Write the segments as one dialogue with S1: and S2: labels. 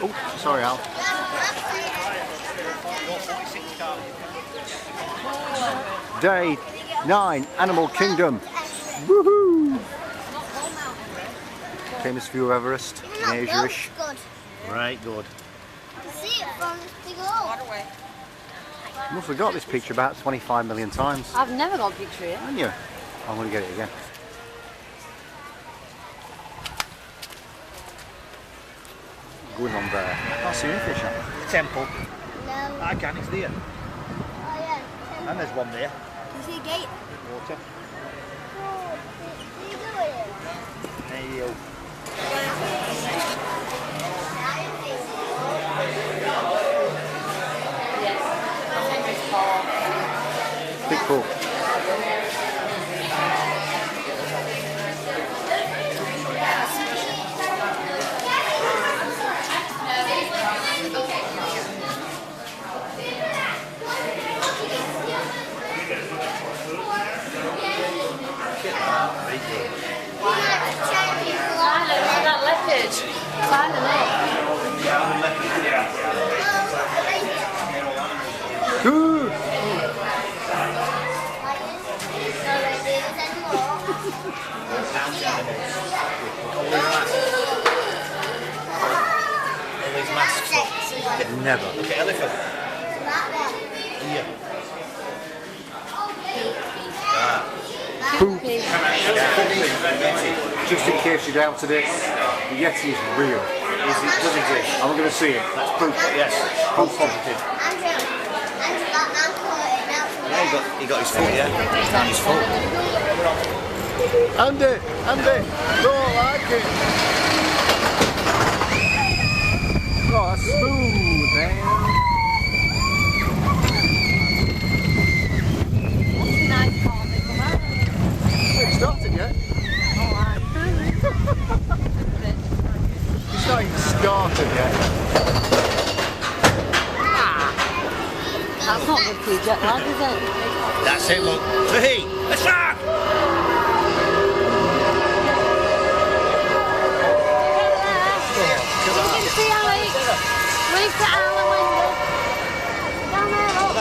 S1: Oh, sorry, Al. Day 9, Animal Kingdom. Woohoo! Famous view of Everest in Asia-ish. Right, good.
S2: See it from the waterway.
S1: You must have got this picture about 25 million times.
S3: I've never got a picture here.
S1: Haven't you? I'm going to get it again. Going on there. I can't see any fish.
S4: The temple.
S2: No.
S4: I can, it's there.
S2: Oh yeah.
S4: And there's one there.
S2: You see a gate?
S4: Water.
S2: Oh, do you do it?
S4: There you go.
S1: Big pool.
S3: That leopard.
S1: Good. Never.
S4: Okay, elephant. Yeah.
S1: Poop. Just in case you doubted it, the Yeti is real.
S4: It does exist.
S1: I'm going to see it. That's poop.
S4: Yes. Proof positive. Yeah, he got his foot, yeah? He's down his foot.
S1: Andy, don't like it. Oh, that's smooth, man. It's started yet? It's not even started yet.
S3: That's not good for your jet lag, is it?
S4: That's it, look. The heat. The shark!
S3: You can see Alex. Wave to Alan window. Down there, look.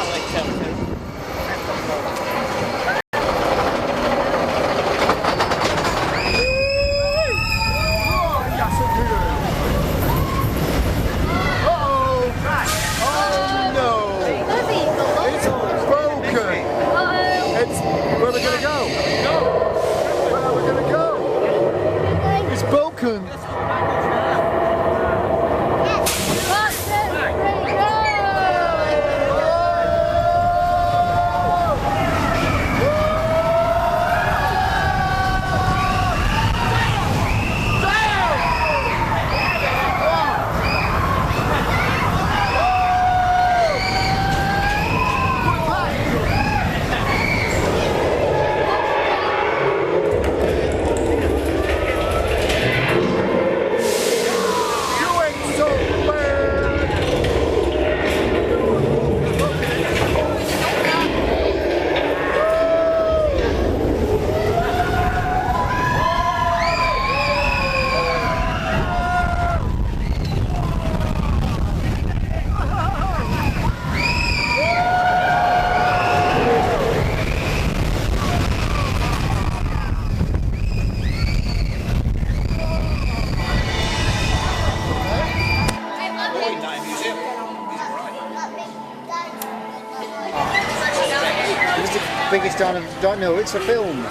S1: Biggest don't know, it's a film.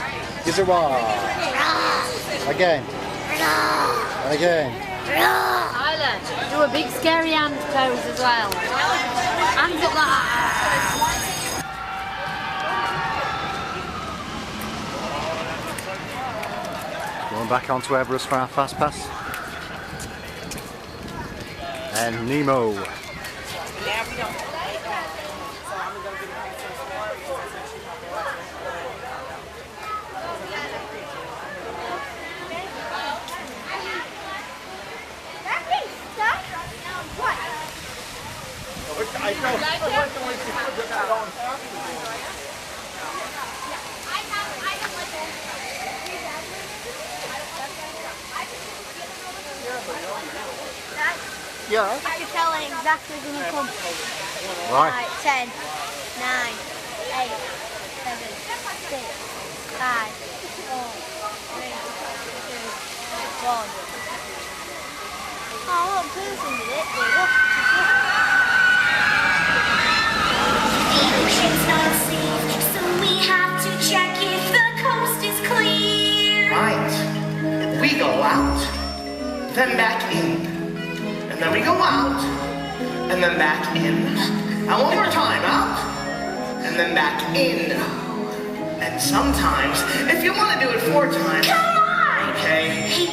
S1: Gizzawa. Again. And again.
S3: Tyler, do a big scary hand pose as well. Hands up like
S1: Going back onto Everest for our fast pass. And Nemo. Yeah.
S2: I can tell when exactly going to come.
S1: Right.
S2: 10, 9, 8, 7, 6, 5, 4, 3, 2, 1. Oh, what person did it? Look.
S5: The ocean's not safe, so we have to check if the coast is clear.
S6: Right. We go out, then back in. And then we go out, and then back in. And one more time, out, and then back in. And sometimes, if you want to do it 4 times.
S5: Come on!
S6: Okay.
S5: Hey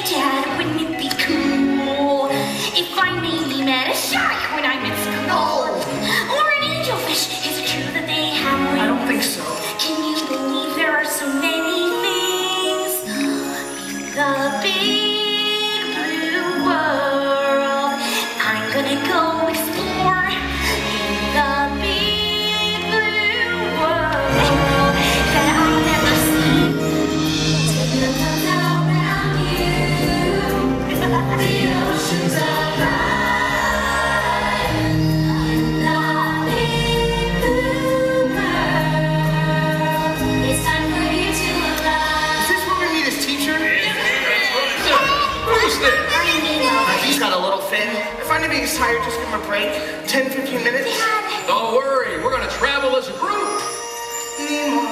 S5: dad, wouldn't it be cool if I maybe met a shark when I'm in school?
S6: No.
S5: Or an angelfish. Is it true that they have wings?
S6: I don't think so.
S5: Can you believe there are so many things in the big blue world? I'm gonna go explore in the big blue world that I've never seen. Take a look around you. The ocean's alive. The big blue world. It's time for you to arrive.
S6: Is this where we meet his teacher?
S4: Who's this?
S6: He's got a little fin. If I need to be tired, just give him a break. 10, 15 minutes.
S7: Don't worry, we're gonna travel as a group.
S6: Nemo,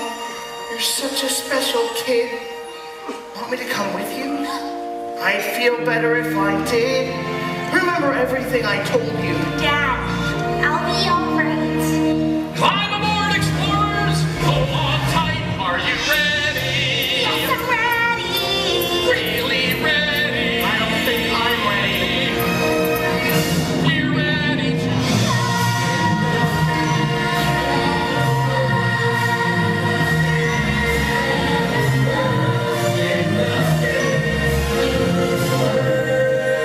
S6: you're such a special kid. Want me to come with you? I'd feel better if I did. Remember everything I told you.
S5: Dad, I'll be alright.
S7: Climb aboard, explorers! Hold on tight, are you ready?
S5: Yes, I'm ready.
S7: Really ready?
S6: I don't think I'm ready.
S7: We're ready to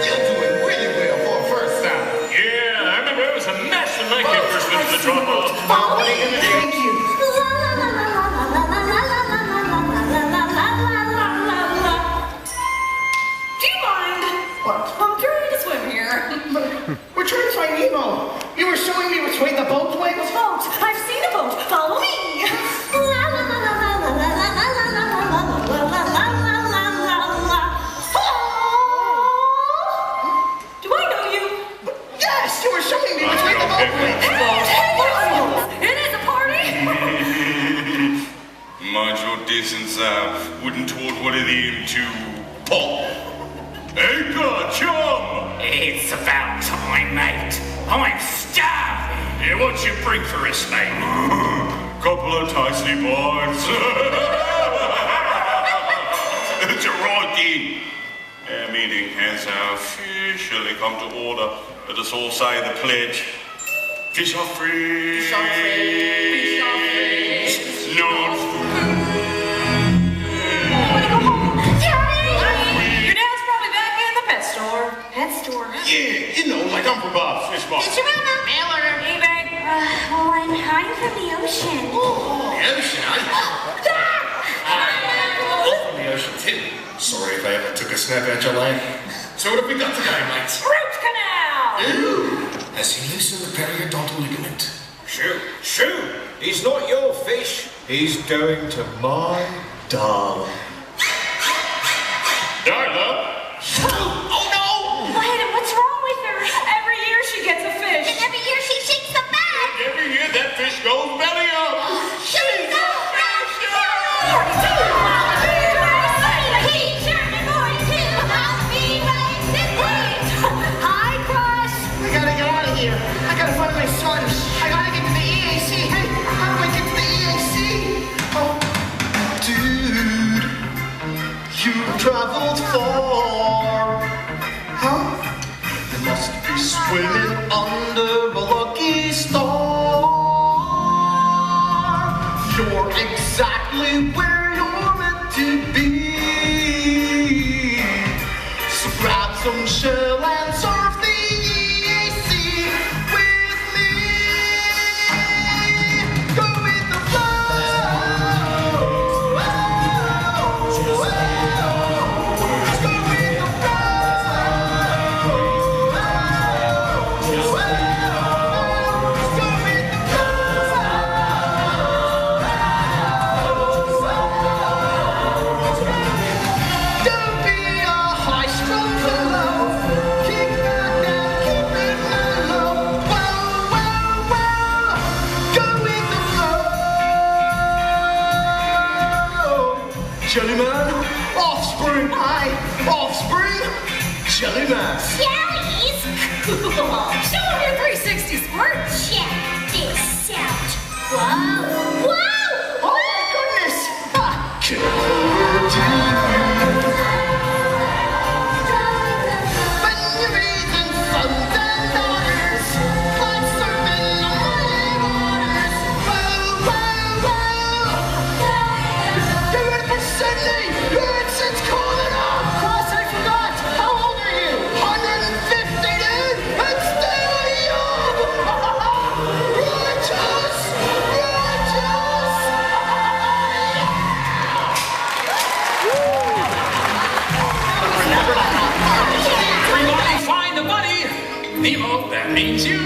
S8: You're doing really well for a first time.
S7: Yeah, I remember it was a mess when I came first into the drop-off.
S6: Oh, what are you gonna do? Thank you.
S9: Do you mind?
S6: What?
S9: I'm trying to swim here.
S6: We're trying to find Nemo. You were showing me which way the boat went.
S9: Boat. I've seen a boat. Follow me. Do I know you?
S6: Yes, you were showing me which way the boat went.
S9: It is a party.
S8: Mind your distance, wouldn't toward what it aimed to pop. Hey, God, chum!
S7: It's about time, mate. I'm starving. Yeah, what you bring for us, mate?
S8: Couple of tasty bites. Geronti! Meeting has officially come to order. Let us all say the pledge. Fish are free.
S6: Fish are free. Fish are free.
S8: Not
S9: Your dad's probably back in the pet store.
S5: Pet store.
S8: yeah, you know, like I'm from Bob's Fish Bar.
S5: Did you run up?
S9: eBay.
S5: Well, I'm from the ocean.
S8: The ocean, eh? From the ocean too. Sorry if I ever took a snap at your line. So what have we got today, mates?
S9: Root canal.
S8: Ooh. Has he loosened the periodontal ligament?
S4: Shoot! He's not your fish. He's going to my darling.
S8: Darla?
S5: Oh no!
S9: What? What's wrong with her? Every year she gets a fish.
S5: And every year she shakes the bag.
S8: Every year that fish goes belly up.
S5: She's the best. Hi, Crush.
S6: We gotta get out of here. I gotta find my son. I gotta get to the EAC. Hey, how do I get to the EAC? Oh, dude, you traveled far. Huh? You must be swimming under a lucky star. You're exactly where you're meant to be. So grab some shell and surf the EAC with me. Go with the flow. Just go with the flow. Jelly Man.
S5: Jellies? Cool.
S9: Show them your 360 squirt.
S5: Check this out. Whoa. Whoa!
S6: Oh my goodness! When you're eating sons and daughters, like surfing on muddy waters. Whoa, whoa, whoa! Get ready for Sydney! Your ensign's calling up! Cross, I forgot! How old are you? 150, dude! And still young! Righteous! Righteous!
S7: Everybody find the bunny! Nemo, that means you!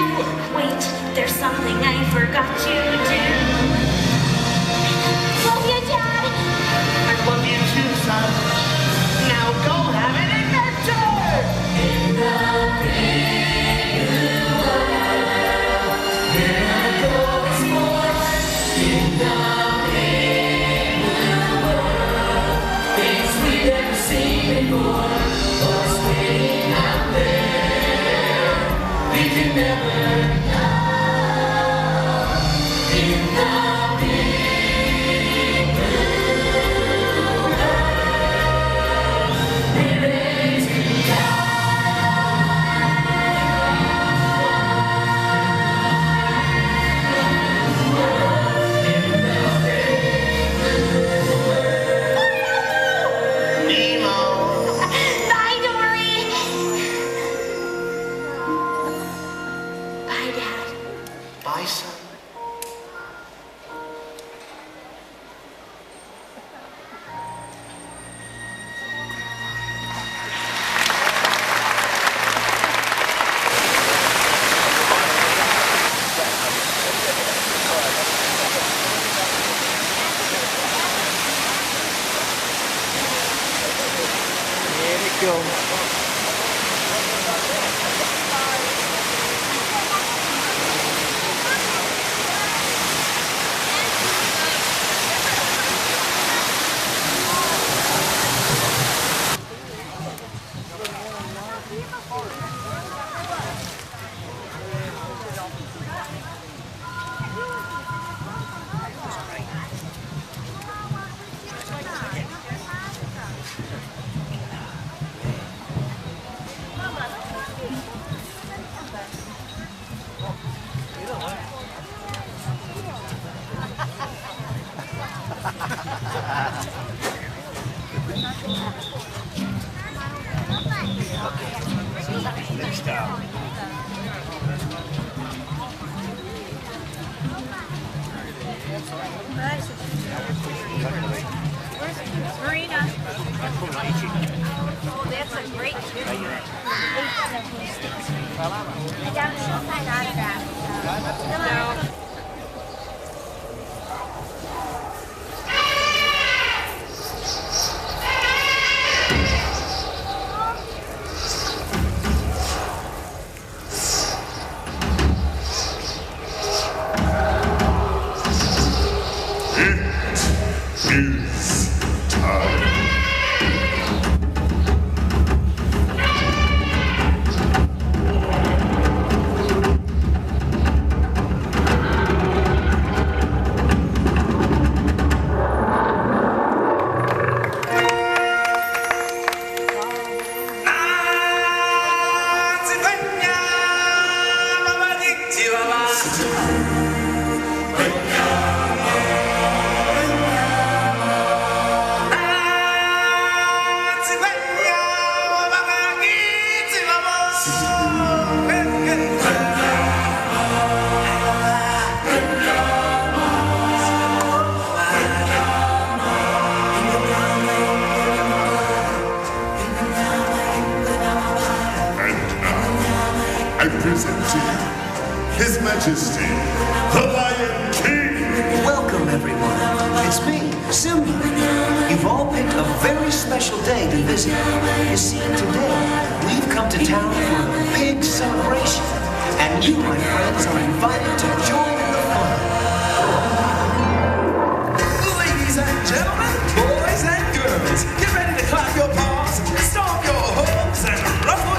S5: Wait, there's something I forgot to do. Love you, Dad.
S6: I love you too, son. Now go have an adventure! Nemo!
S5: Bye, Dory. Bye, Dad.
S6: Bye, son.
S1: Here it comes. Next stop.
S2: Marina. Oh, that's a great trip. I doubt she'll sign autographs. No.
S8: Is time. I present to you His Majesty, the Lion King.
S10: Welcome, everyone. It's me, Simba. You've all picked a very special day to visit. You see, today, we've come to town for a big celebration. And you, my friends, are invited to join in the fun.
S11: Ladies and gentlemen, boys and girls, get ready to clap your paws, stomp your hooves, and ruffle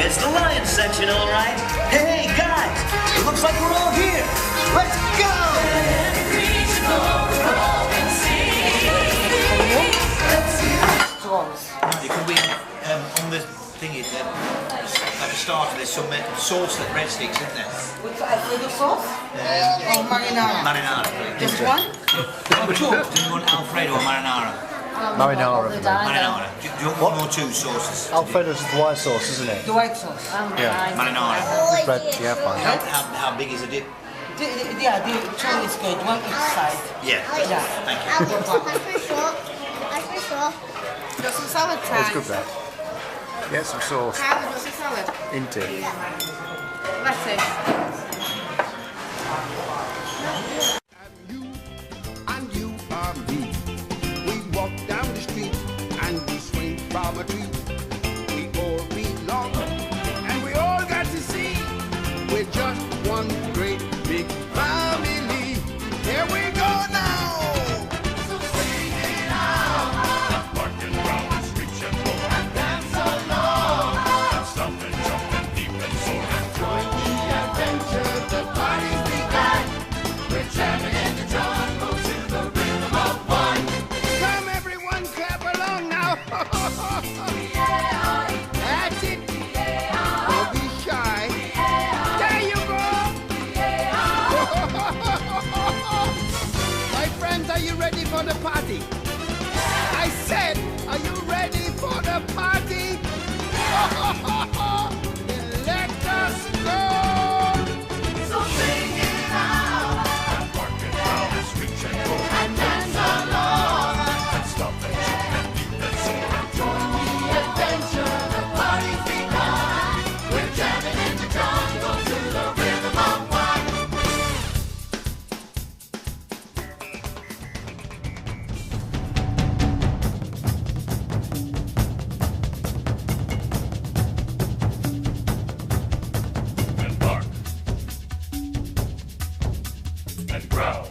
S10: It's the lion section, all right. Hey, guys, it looks like we're all here. Let's go! You can win on the thingy, at the start there's some sauce that breadsticks, isn't there?
S12: Which Alfredo sauce? Or marinara?
S10: Marinara, please.
S12: Just one?
S10: Two. Do you want Alfredo or marinara?
S1: Marinara.
S10: Marinara. Do you want one or two sauces?
S1: Alfredo's the white sauce, isn't it?
S12: The white sauce.
S1: Yeah.
S10: Marinara.
S1: Bread, yeah, fine.
S10: How big is the dip?
S12: Yeah, the two is good. One each side.
S10: Yeah.
S12: Yeah.
S10: Thank you.
S5: That's for sure.
S3: Got some salad
S1: Oh,
S3: time.
S1: it's good, that. Get some sauce.
S3: How got some salad?
S1: Into.
S3: Lettuce.
S11: And you are me. We walk down the street and we swing from a tree. We all belong and we all got to see. We're just one great big family. Here we go now. So sing it out.
S8: Barking round the streets and roll.
S11: And dance along.
S8: And stomp and jump and leap and soar.
S11: Join the adventure, the party's begun. We're jamming in the jungle to the rhythm of one. Come everyone, clap along now. That's it. Don't be shy. There you go. My friends, are you ready for the party? I said, are you ready for the party? Then let us go. So sing it out.
S8: And barking round the streets and roll.
S11: And dance along.
S8: And stomp and jump and leap and soar.
S11: Join the adventure, the party's begun. We're jamming in the jungle to the rhythm of one.
S8: And bark. And growl.